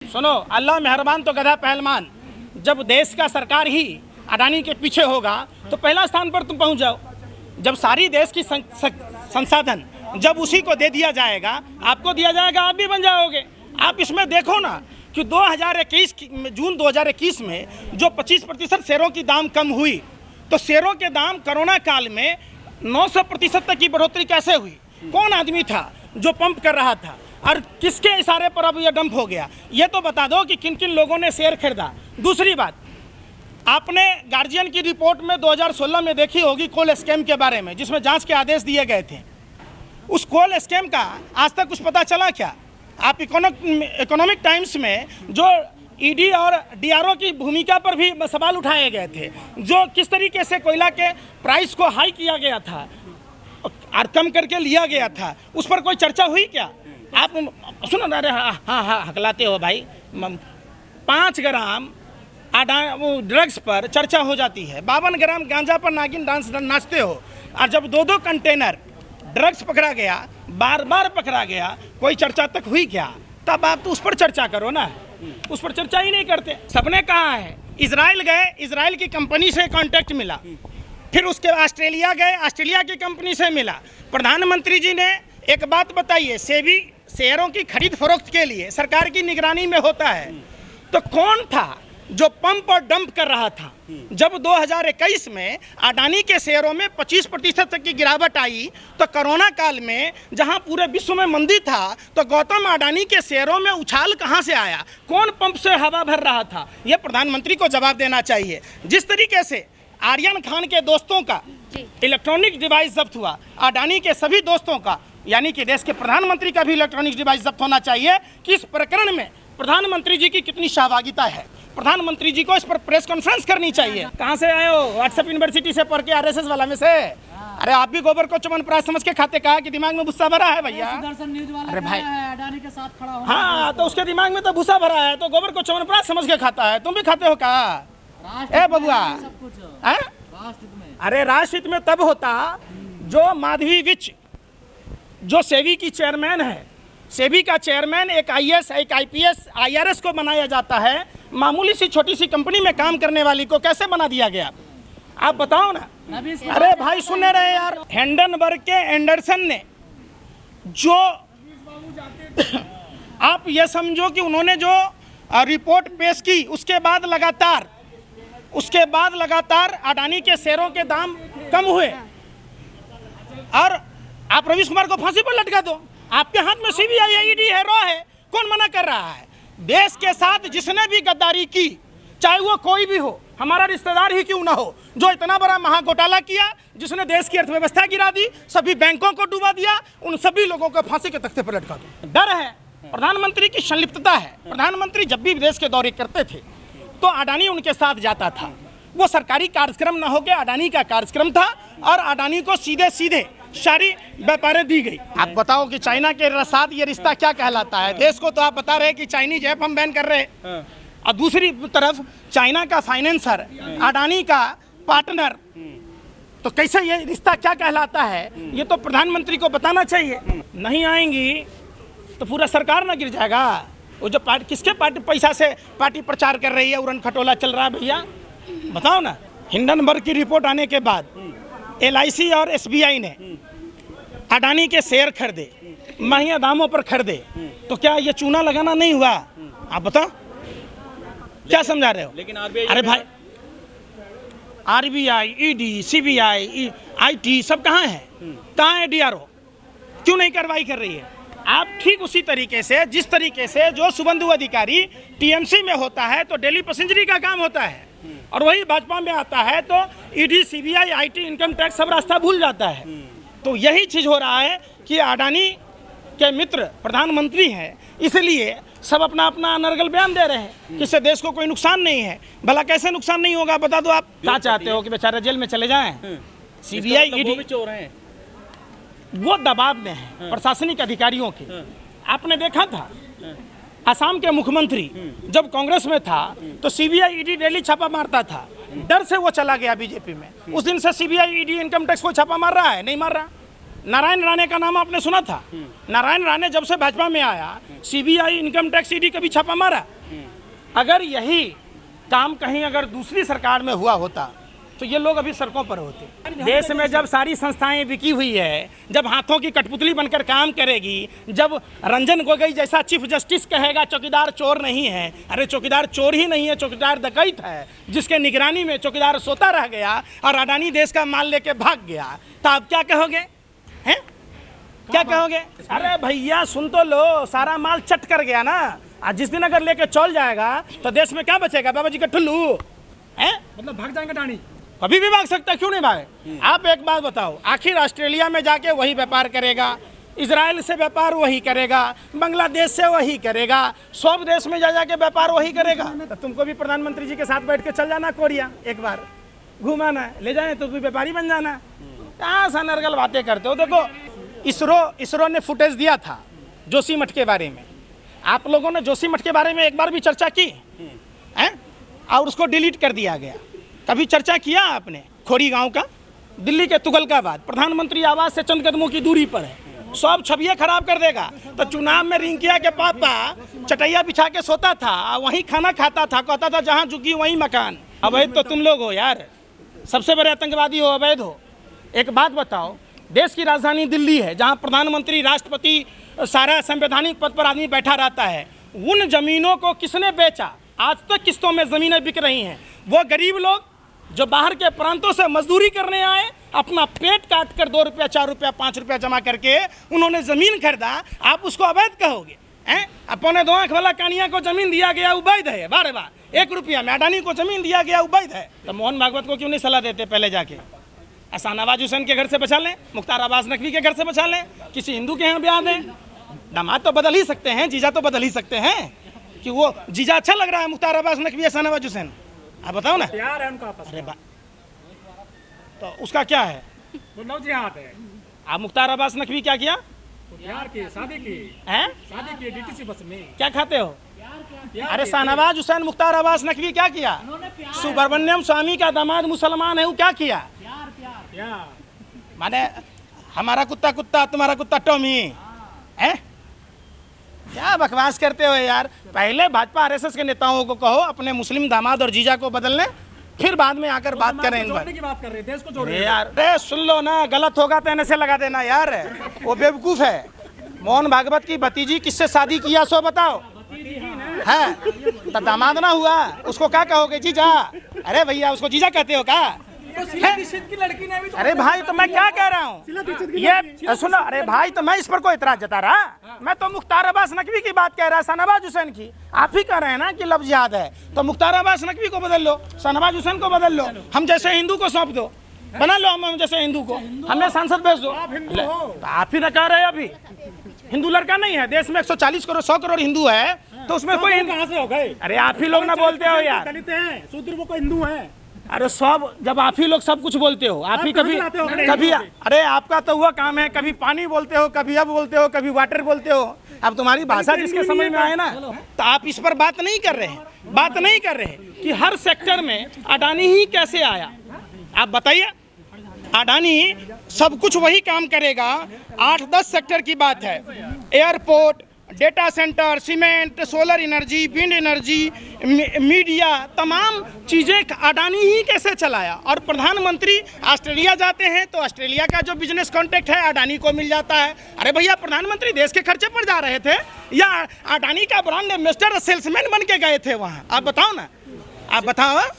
सुनो, अल्लाह मेहरबान तो गधा पहलवान। जब देश का सरकार ही अडानी के पीछे होगा तो पहला स्थान पर तुम पहुंच जाओ। जब सारी देश की संसाधन जब उसी को दे दिया जाएगा, आपको दिया जाएगा, आप भी बन जाओगे। आप इसमें देखो ना कि 2021 जून 2021 में जो 25% शेयरों की दाम कम हुई, तो शेयरों के दाम कोरोना काल में 900% तक की बढ़ोतरी कैसे हुई? कौन आदमी था जो पंप कर रहा था और किसके इशारे पर अब यह डंप हो गया? ये तो बता दो कि किन किन लोगों ने शेयर खरीदा। दूसरी बात, आपने गार्जियन की रिपोर्ट में 2016 में देखी होगी कोल स्कैम के बारे में, जिसमें जांच के आदेश दिए गए थे। उस कोल स्कैम का आज तक कुछ पता चला क्या? आप इकोनॉमिक टाइम्स में जो ईडी और डीआरओ की भूमिका पर भी सवाल उठाए गए थे, जो किस तरीके से कोयला के प्राइस को हाई किया गया था और कम करके लिया गया था, उस पर कोई चर्चा हुई क्या? आप सुनो, अरे हाँ हकलाते हो भाई। 5 ग्राम ड्रग्स पर चर्चा हो जाती है, 52 ग्राम गांजा पर नागिन डांस नाचते हो, और जब 2-2 कंटेनर ड्रग्स पकड़ा गया, बार पकड़ा गया, कोई चर्चा तक हुई क्या? तब आप तो उस पर चर्चा करो ना, उस पर चर्चा ही नहीं करते। सबने कहा है, इजराइल गए, इजराइल की कंपनी से कांटेक्ट मिला, फिर उसके ऑस्ट्रेलिया गए, ऑस्ट्रेलिया की कंपनी से मिला। प्रधानमंत्री जी ने एक बात बताइए, सेबी शेयरों की खरीद फरोख्त के लिए सरकार की निगरानी में होता है, तो कौन था जो पंप और डंप कर रहा था? जब 2021 में अडानी के शेयरों में 25% तक की गिरावट आई, तो कोरोना काल में जहां पूरे विश्व में मंदी था, तो गौतम अडानी के शेयरों में उछाल कहां से आया? कौन पंप से हवा भर रहा था? यह प्रधानमंत्री को जवाब देना चाहिए। जिस तरीके से आर्यन खान के दोस्तों का इलेक्ट्रॉनिक डिवाइस जब्त हुआ, अडानी के सभी दोस्तों का, यानी कि देश के प्रधानमंत्री का भी इलेक्ट्रॉनिक डिवाइस जब्त होना चाहिए कि इस प्रकरण में प्रधानमंत्री जी की कितनी सहभागिता है। प्रधानमंत्री जी को इस पर प्रेस कॉन्फ्रेंस करनी चाहिए। कहाँ से आए हो? व्हाट्सएप यूनिवर्सिटी से पढ़ के, आरएसएस वाला में से? अरे आप भी गोबर को चमनप्राश समझ के खाते, कहा कि दिमाग में भूसा भरा है भैया। अरे भाई, अडानी के साथ खड़ा हो, हाँ, तो उसके दिमाग में तो भूसा भरा है, तो गोबर को चमनप्राश समझ के खाता है। तुम भी खाते हो का? ए बबुआ, अरे राष्ट्रहित में तब होता जो माधवी विच, जो सेबी की चेयरमैन है, सेबी का चेयरमैन एक आईएएस, एक आईपीएस, आईआरएस को बनाया जाता है। मामूली सी छोटी सी कंपनी में काम करने वाली को कैसे बना दिया गया? आप बताओ ना। अरे भाई सुन रहे यार, हिंडनबर्ग के एंडरसन ने जो आप ये समझो कि उन्होंने जो रिपोर्ट पेश की, उसके बाद लगातार अडानी के शेयरों के दाम कम हुए, और आप रवीश कुमार को फांसी पर लटका दो। आपके हाथ में सीबीआई है, ईडी है, रॉ है, कौन मना कर रहा है? देश के साथ जिसने भी गद्दारी की, चाहे वो कोई भी हो, हमारा रिश्तेदार ही क्यों ना हो, जो इतना बड़ा महाघोटाला किया, जिसने देश की अर्थव्यवस्था गिरा दी, सभी बैंकों को डुबा दिया, उन सभी लोगों को फांसी के तख्ते पर लटका दो। डर है, प्रधानमंत्री की संलिप्तता है। प्रधानमंत्री जब भी विदेश के दौरे करते थे तो अडानी उनके साथ जाता था। वो सरकारी कार्यक्रम न होकर अडानी का कार्यक्रम था, और अडानी को सीधे सारी व्यापारें दी गई। आप बताओ कि चाइना के साथ ये रिश्ता क्या कहलाता है? देश को तो आप बता रहे कि चाइनीज ऐप हम बैन कर रहे हैं, और दूसरी तरफ चाइना का फाइनेंसर, अडानी का पार्टनर, तो कैसे ये रिश्ता क्या कहलाता है? ये तो प्रधानमंत्री को बताना चाहिए। नहीं आएंगी तो पूरा सरकार ना गिर जाएगा। वो जो किसके पार्टी पैसा से पार्टी प्रचार कर रही है, उड़न खटोला चल रहा है भैया, बताओ ना। हिंडनबर्ग की रिपोर्ट आने के बाद एलआईसी और एसबीआई ने अडानी के शेयर खरीदे, महंगे दामों पर खरीदे, तो क्या ये चूना लगाना नहीं हुआ? आप बताओ, क्या समझा रहे हो? लेकिन अरे भाई, आरबीआई, ईडी, सीबीआई, आईटी सब कहाँ है? कहाँ है डीआरओ? क्यों नहीं कार्रवाई कर रही है? आप ठीक उसी तरीके से, जिस तरीके से जो शुभेंदु अधिकारी टीएमसी में होता है तो दिल्ली पैसेंजरी का काम होता है, और वही भाजपा में आता है तो ED, CBI, IT, income tax सब रास्ता भूल जाता है। तो यही चीज़ हो रहा है कि अडानी के मित्र प्रधानमंत्री हैं, इसलिए सब अपना अपना अनर्गल बयान दे रहे हैं कि इससे देश को कोई नुकसान नहीं है। भला कैसे नुकसान नहीं होगा, बता दो। आप क्या चाहते हो कि बेचारे जेल में चले जाएं? सीबीआई, ईडी चोर हैं, वो दबाव में है प्रशासनिक अधिकारियों के। आपने देखा था असम के मुख्यमंत्री जब कांग्रेस में था तो सीबीआई, ईडी डेली छापा मारता था, डर से वो चला गया बीजेपी में। उस दिन से सीबीआई, ईडी, इनकम टैक्स को छापा मार रहा है? नहीं मार रहा। नारायण राणे का नाम आपने सुना था? नारायण राणे जब से भाजपा में आया, सीबीआई, इनकम टैक्स, ईडी कभी छापा मारा? अगर यही काम कहीं अगर दूसरी सरकार में हुआ होता तो ये लोग अभी सड़कों पर होते। देश में जब सारी संस्थाएं बिकी हुई है, जब हाथों की कठपुतली बनकर काम करेगी, जब रंजन गोगोई जैसा चीफ जस्टिस कहेगा चौकीदार चोर नहीं है, अरे चौकीदार चोर ही नहीं है, चौकीदार डकैत है, जिसके निगरानी में चौकीदार सोता रह गया और अडानी देश का माल लेके भाग गया, तो आप क्या कहोगे? हैं क्या कहोगे? अरे भैया सुन तो लो, सारा माल चट कर गया ना। आज जिस दिन अगर लेके चल जाएगा तो देश में क्या बचेगा? बाबा जी का ठुल्लू हैं, मतलब भाग जाएंगे अडानी। कभी भी भाग सकता है, क्यों नहीं भागे? आप एक बात बताओ, आखिर ऑस्ट्रेलिया में जाके वही व्यापार करेगा, इजराइल से व्यापार वही करेगा, बांग्लादेश से वही करेगा, सब देश में जा जाके व्यापार वही करेगा। तो तुमको भी प्रधानमंत्री जी के साथ बैठ के चल जाना कोरिया, एक बार घुमाना, ले जाए तो भी व्यापारी बन जाना। कहाँ सा नरगल बातें करते हो? देखो इसरो ने फुटेज दिया था जोशीमठ के बारे में। आप लोगों ने जोशीमठ के बारे में एक बार भी चर्चा की है? और उसको डिलीट कर दिया गया। कभी चर्चा किया आपने? खोरी गांव का, दिल्ली के तुगलकाबाद, प्रधानमंत्री आवास से चंद कदमों की दूरी पर है, सब छवियां खराब कर देगा। तो चुनाव में रिंकिया के पापा चटैया बिछा के सोता था, वहीं खाना खाता था, कहता था जहां झुकी वहीं मकान। अवैध तो तुम लोग हो यार, सबसे बड़े आतंकवादी हो, अवैध हो। एक बात बताओ, देश की राजधानी दिल्ली है, जहां प्रधानमंत्री, राष्ट्रपति, सारा संवैधानिक पद पर आदमी बैठा रहता है, उन जमीनों को किसने बेचा? आज तक किस्तों में जमीनें बिक रही हैं। वो गरीब लोग जो बाहर के प्रांतों से मजदूरी करने आए, अपना पेट काट कर 2 रुपया, 4 रुपया, 5 रुपया जमा करके उन्होंने जमीन खरीदा, आप उसको अवैध कहोगे? हैं? अपने 2 आंख वाला कानिया को जमीन दिया गया, वैध है, बारे बार 1 रुपया में। अडानी को जमीन दिया गया, वैध है। तो मोहन भागवत को क्यों नहीं सलाह देते पहले जाके? शाहनवाज हुसैन के घर से बचा लें, मुख्तार अब्बास नकवी के घर से बचा लें, किसी हिंदू के यहाँ ब्याह दें। दामाद तो बदल ही सकते हैं, जीजा तो बदल ही सकते हैं। कि वो जीजा अच्छा लग रहा है मुख्तार अब्बास नकवी या शाहनवाज हुसैन? आप बताओ ना। प्यार है उनका आपस में। अरे तो उसका क्या है? आप मुख्तार अब्बास नकवी क्या किया? प्यार की शादी की हैं? शादी की डीटीसी बस में। क्या खाते हो? अरे शाहनवाज हुसैन, मुख्तार अब्बास नकवी क्या किया? सुब्रमण्यम स्वामी का दामाद मुसलमान है, वो क्या किया? माने हमारा कुत्ता कुत्ता, तुम्हारा कुत्ता टॉमी है? क्या बकवास करते हो यार। पहले भाजपा आरएसएस के नेताओं को कहो अपने मुस्लिम दामाद और जीजा को बदलने, फिर बाद में आकर बात करें इन पर। की बात कर रहे हैं, देश को जोड़ रहे हैं यार। अरे सुन लो ना, गलत होगा तो ऐसे लगा देना यार, वो बेवकूफ है। मोहन भागवत की भतीजी किससे शादी किया सो बताओ? है तो दामाद ना हुआ, उसको क्या कहोगे? जीजा? अरे भैया उसको जीजा कहते हो क्या? की लड़की ने भी तो अरे भाई तो मैं क्या कह रहा हूँ ये सुनो। अरे भाई तो मैं इस पर कोई इतराज जता रहा? मैं तो मुख्तार अब्बास नकवी की बात कह रहा, शाहनवाज हुसैन की। आप ही कह रहे हैं ना कि लफ्ज याद है, तो मुख्तार अब्बास नकवी को बदल लो, शाहनवाज हुसैन को बदल लो, हम जैसे हिंदू को सौंप दो, बना लो हम जैसे हिंदू को, हमें सांसद भेज दो। आप ही ना कह रहे अभी हिंदू लड़का नहीं है देश में? 140 करोड़ 100 करोड़ हिंदू है, तो उसमें कोई कहाँ से हो गए? अरे आप ही लोग ना बोलते हो यार, दलित हैं, शूद्र वो कोई हिंदू है। अरे सब जब आप ही लोग सब कुछ बोलते हो, आप ही कभी अरे आपका तो हुआ काम है, कभी पानी बोलते हो, कभी अब बोलते हो, कभी वाटर बोलते हो। अब तुम्हारी भाषा जिसके समझ में आए ना, तो आप इस पर बात नहीं कर रहे कि हर सेक्टर में अडानी ही कैसे आया। आप बताइए, अडानी सब कुछ वही काम करेगा। 8-10 सेक्टर की बात है, airport, data centre, cement, solar energy, wind energy, media, तमाम चीज़ें अडानी ही कैसे चलाया। और प्रधानमंत्री ऑस्ट्रेलिया जाते हैं तो ऑस्ट्रेलिया का जो बिजनेस कॉन्टैक्ट है अडानी को मिल जाता है। अरे भैया प्रधानमंत्री देश के खर्चे पर जा रहे थे या अडानी का ब्रांड एम्बेसडर सेल्समैन बन के गए थे वहाँ? आप बताओ ना, आप बताओ।